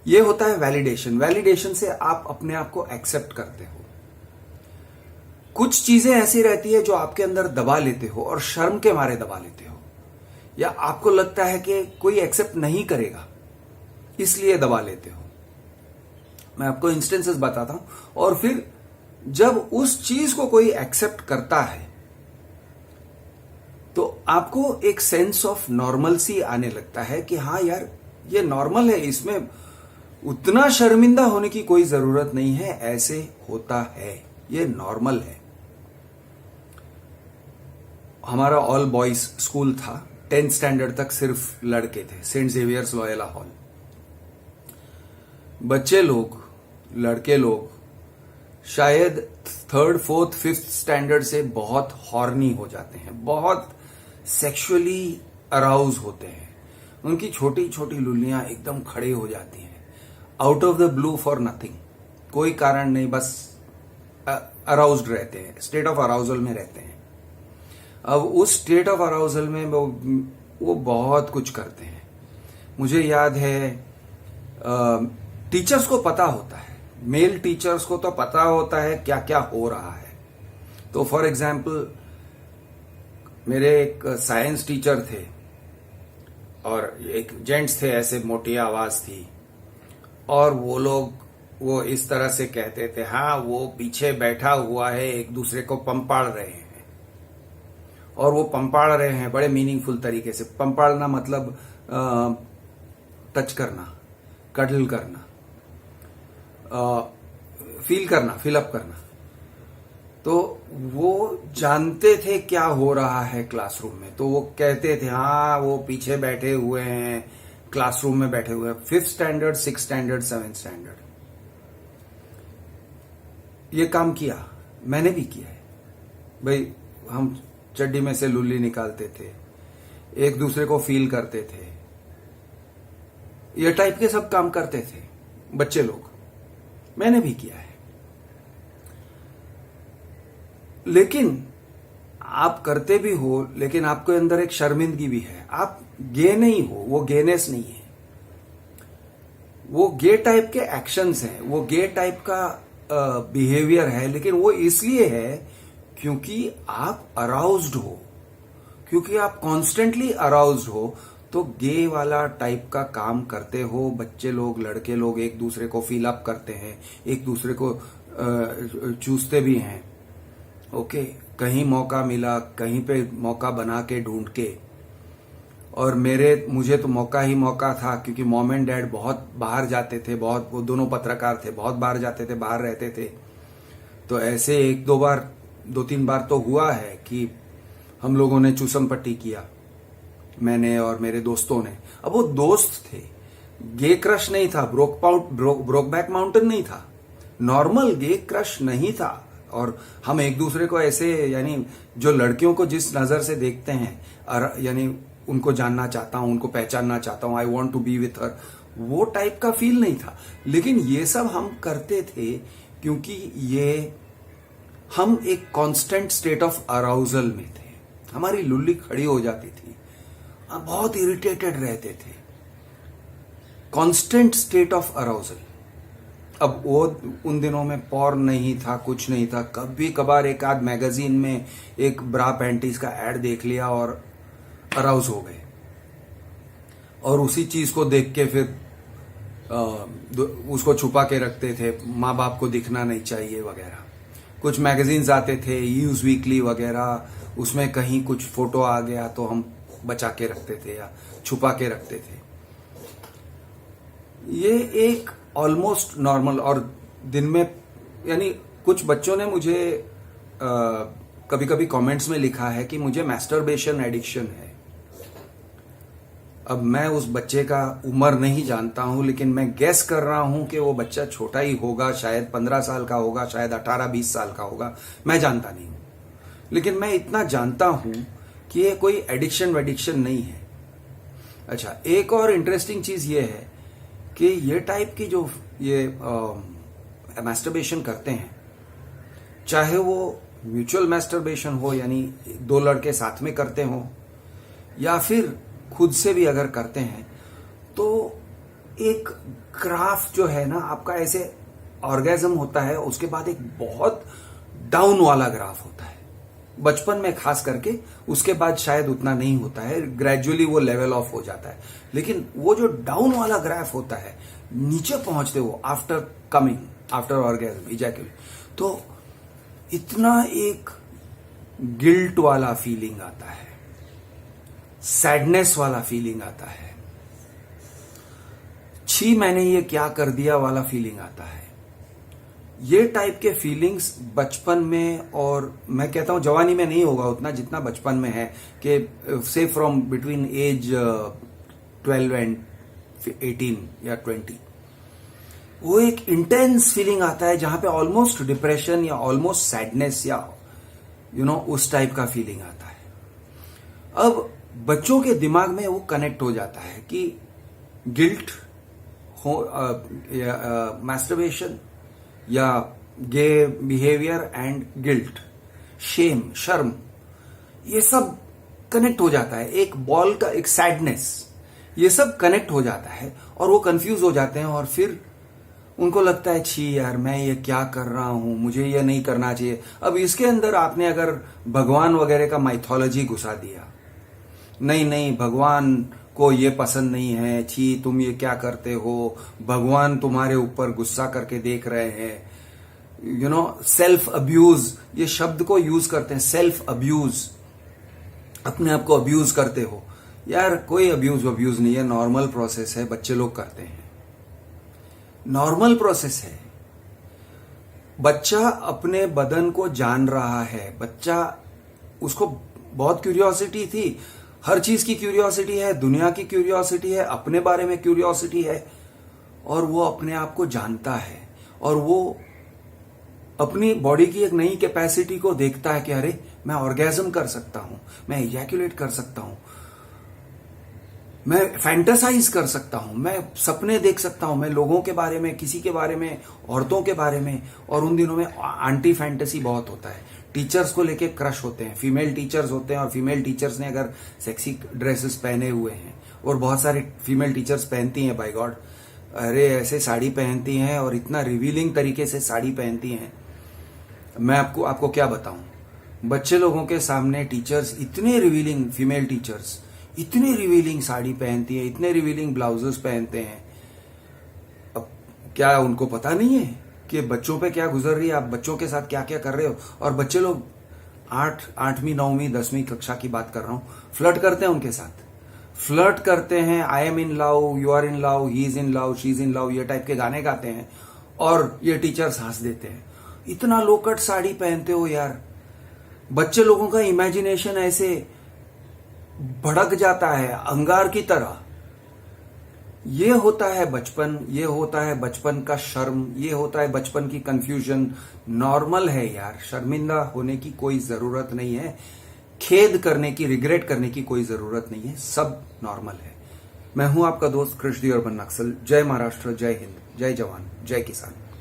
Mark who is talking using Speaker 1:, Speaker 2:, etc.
Speaker 1: ये होता है वैलिडेशन। वैलिडेशन से आप अपने आप को एक्सेप्ट करते हो। कुछ चीजें ऐसी रहती है जो आपके अंदर दबा लेते हो और शर्म के मारे दबा लेते हो, या आपको लगता है कि कोई एक्सेप्ट नहीं करेगा इसलिए दबा लेते हो। मैं आपको इंस्टेंसेस बताता हूं, और फिर जब उस चीज को कोई एक्सेप्ट करता है तो आपको एक सेंस ऑफ नॉर्मलसी आने लगता है कि हाँ यार ये नॉर्मल है, इसमें उतना शर्मिंदा होने की कोई जरूरत नहीं है, ऐसे होता है, ये नॉर्मल है। हमारा ऑल बॉयज स्कूल था, 10th स्टैंडर्ड तक सिर्फ लड़के थे, सेंट जेवियर्स लॉयला हॉल। बच्चे लोग, लड़के लोग शायद 3rd, 4th, 5th स्टैंडर्ड से बहुत हॉर्नी हो जाते हैं, बहुत सेक्सुअली अराउज होते हैं। उनकी छोटी छोटी लुलियां एकदम खड़े हो जाती हैं, out of the blue for nothing, कोई कारण नहीं, बस अराउज्ड रहते हैं, स्टेट ऑफ अराउजल में रहते हैं। अब उस स्टेट ऑफ अराउजल में वो बहुत कुछ करते हैं। मुझे याद है टीचर्स को पता होता है, मेल टीचर्स को तो पता होता है क्या क्या हो रहा है। तो फॉर एग्जाम्पल मेरे एक साइंस टीचर थे और एक जेंट्स थे, ऐसे मोटी आवाज थी, और वो इस तरह से कहते थे, हाँ वो पीछे बैठा हुआ है, एक दूसरे को पंपाड़ रहे हैं। और वो पंपाड़ रहे हैं बड़े मीनिंगफुल तरीके से। पंपाड़ना मतलब टच करना, कडल करना, फील करना, फिलअप करना। तो वो जानते थे क्या हो रहा है क्लासरूम में, तो वो कहते थे हाँ वो पीछे बैठे हुए हैं, क्लासरूम में बैठे हुए हैं। 5th standard, 6th standard, 7th standard ये काम किया, मैंने भी किया है भाई। हम चड्डी में से लुल्ली निकालते थे, एक दूसरे को फील करते थे, ये टाइप के सब काम करते थे बच्चे लोग, मैंने भी किया है। लेकिन आप करते भी हो, लेकिन आपके अंदर एक शर्मिंदगी भी है, आप गे नहीं हो, वो गेनेस नहीं है, वो गे टाइप के एक्शंस हैं, वो गे टाइप का बिहेवियर है। लेकिन वो इसलिए है क्योंकि आप अराउज्ड हो, क्योंकि आप कॉन्स्टेंटली अराउज्ड हो, तो गे वाला टाइप का काम करते हो। बच्चे लोग, लड़के लोग एक दूसरे को फील अप करते हैं, एक दूसरे को चूसते भी हैं। ओके, कहीं मौका मिला, कहीं पे मौका बना के ढूंढ के। और मुझे तो मौका ही मौका था, क्योंकि मॉम एंड डैड बहुत बाहर जाते थे, बहुत, वो दोनों पत्रकार थे, बहुत बाहर जाते थे, बाहर रहते थे। तो ऐसे 2-3 बार तो हुआ है कि हम लोगों ने चूसम पट्टी किया, मैंने और मेरे दोस्तों ने। अब वो दोस्त थे, गे क्रश नहीं था, ब्रोकबैक माउंटेन नहीं था, नॉर्मल गे क्रश नहीं था। और हम एक दूसरे को ऐसे, यानी जो लड़कियों को जिस नजर से देखते हैं, यानी उनको जानना चाहता हूं, उनको पहचानना चाहता हूं, I want to be with her, वो टाइप का फील नहीं था। लेकिन ये सब हम करते थे क्योंकि हम एक कांस्टेंट स्टेट ऑफ अराउजल में थे, हमारी लुल्ली खड़ी हो जाती थी, हम बहुत इरिटेटेड रहते थे, कांस्टेंट स्टेट ऑफ अराउजल। अब वो उन दिनों में पॉर्न नहीं था, कुछ नहीं था, कभी कभार एक आध मैगजीन में एक ब्रा पैंटीज का एड देख लिया और अराउज हो गए, और उसी चीज को देख के फिर उसको छुपा के रखते थे, माँ बाप को दिखना नहीं चाहिए वगैरह। कुछ मैगजीन्स आते थे, यूज वीकली वगैरह, उसमें कहीं कुछ फोटो आ गया तो हम बचा के रखते थे या छुपा के रखते थे। ये एक ऑलमोस्ट नॉर्मल। और दिन में, यानी कुछ बच्चों ने मुझे कभी कभी कमेंट्स में लिखा है कि मुझे मैस्टरबेशन एडिक्शन है। अब मैं उस बच्चे का उम्र नहीं जानता हूं, लेकिन मैं गेस कर रहा हूं कि वो बच्चा छोटा ही होगा, शायद 15 साल का होगा, शायद 18-20 साल का होगा, मैं जानता नहीं हूं। लेकिन मैं इतना जानता हूं कि ये कोई एडिक्शन नहीं है। अच्छा, एक और इंटरेस्टिंग चीज ये है कि ये टाइप की जो ये मैस्टरबेशन करते हैं, चाहे वो म्यूचुअल मैस्टरबेशन हो, यानी 2 लड़के साथ में करते हो, या फिर खुद से भी अगर करते हैं, तो एक ग्राफ जो है ना आपका, ऐसे ऑर्गेजम होता है, उसके बाद एक बहुत डाउन वाला ग्राफ होता है बचपन में खास करके। उसके बाद शायद उतना नहीं होता है, ग्रेजुअली वो लेवल ऑफ हो जाता है। लेकिन वो जो डाउन वाला ग्राफ होता है, नीचे पहुंचते हो आफ्टर ऑर्गेजम इजैक्यूलेट, तो इतना एक गिल्ट वाला फीलिंग आता है, सैडनेस वाला फीलिंग आता है, छी मैंने ये क्या कर दिया वाला फीलिंग आता है। ये टाइप के फीलिंग्स बचपन में, और मैं कहता हूं जवानी में नहीं होगा उतना जितना बचपन में है, कि से फ्रॉम बिटवीन एज 12 एंड 18 या 20, वो एक इंटेंस फीलिंग आता है जहां पे ऑलमोस्ट डिप्रेशन या ऑलमोस्ट सैडनेस या उस टाइप का फीलिंग आता है। अब बच्चों के दिमाग में वो कनेक्ट हो जाता है कि गिल्ट हो, मैस्टरबेशन या गे बिहेवियर एंड गिल्ट, शेम, शर्म, ये सब कनेक्ट हो जाता है। एक बॉल का एक सैडनेस, ये सब कनेक्ट हो जाता है और वो कंफ्यूज हो जाते हैं और फिर उनको लगता है छी यार मैं ये क्या कर रहा हूं, मुझे ये नहीं करना चाहिए। अब इसके अंदर आपने अगर भगवान वगैरह का माइथोलॉजी घुसा दिया, नहीं भगवान को ये पसंद नहीं है, छी तुम ये क्या करते हो, भगवान तुम्हारे ऊपर गुस्सा करके देख रहे हैं, सेल्फ अब्यूज, ये शब्द को यूज करते हैं, सेल्फ अब्यूज, अपने आप को अब्यूज करते हो। यार कोई अब्यूज नहीं है, नॉर्मल प्रोसेस है, बच्चे लोग करते हैं, नॉर्मल प्रोसेस है। बच्चा अपने बदन को जान रहा है, बच्चा, उसको बहुत क्यूरियोसिटी थी, हर चीज की क्यूरियोसिटी है, दुनिया की क्यूरियोसिटी है, अपने बारे में क्यूरियोसिटी है, और वो अपने आप को जानता है और वो अपनी बॉडी की एक नई कैपेसिटी को देखता है कि अरे मैं ऑर्गेजम कर सकता हूं, मैं इजैक्यूलेट कर सकता हूं, मैं फैंटेसाइज कर सकता हूं, मैं सपने देख सकता हूं, मैं लोगों के बारे में, किसी के बारे में, औरतों के बारे में। और उन दिनों में एंटी फैंटेसी बहुत होता है, टीचर्स को लेके क्रश होते हैं, फीमेल टीचर्स होते हैं और फीमेल टीचर्स ने अगर सेक्सी ड्रेसेस पहने हुए हैं, और बहुत सारे फीमेल टीचर्स पहनती हैं, बाय गॉड, अरे ऐसे साड़ी पहनती हैं और इतना रिवीलिंग तरीके से साड़ी पहनती हैं, मैं आपको क्या बताऊं। बच्चे लोगों के सामने टीचर्स इतने रिवीलिंग, फीमेल टीचर्स इतनी रिवीलिंग साड़ी पहनती है, इतने रिवीलिंग ब्लाउजेस पहनते हैं। अब क्या उनको पता नहीं है कि बच्चों पे क्या गुजर रही है, आप बच्चों के साथ क्या क्या कर रहे हो। और बच्चे लोग 8वीं 9वीं 10वीं कक्षा की बात कर रहा हूं, फ्लर्ट करते हैं उनके साथ, फ्लर्ट करते हैं, I am in love, you are in love, he is in love, she is in love, ये टाइप के गाने गाते हैं और ये टीचर्स हंस देते हैं। इतना लोकट साड़ी पहनते हो यार। बच्चे लोगों का इमेजिनेशन ऐसे भड़क जाता है अंगार की तरह। ये होता है बचपन, ये होता है बचपन का शर्म, ये होता है बचपन की कंफ्यूजन। नॉर्मल है यार, शर्मिंदा होने की कोई जरूरत नहीं है, खेद करने की, रिग्रेट करने की कोई जरूरत नहीं है, सब नॉर्मल है। मैं हूं आपका दोस्त कृष्ण दी अर्बन नक्सल। जय महाराष्ट्र, जय हिंद, जय जवान, जय किसान।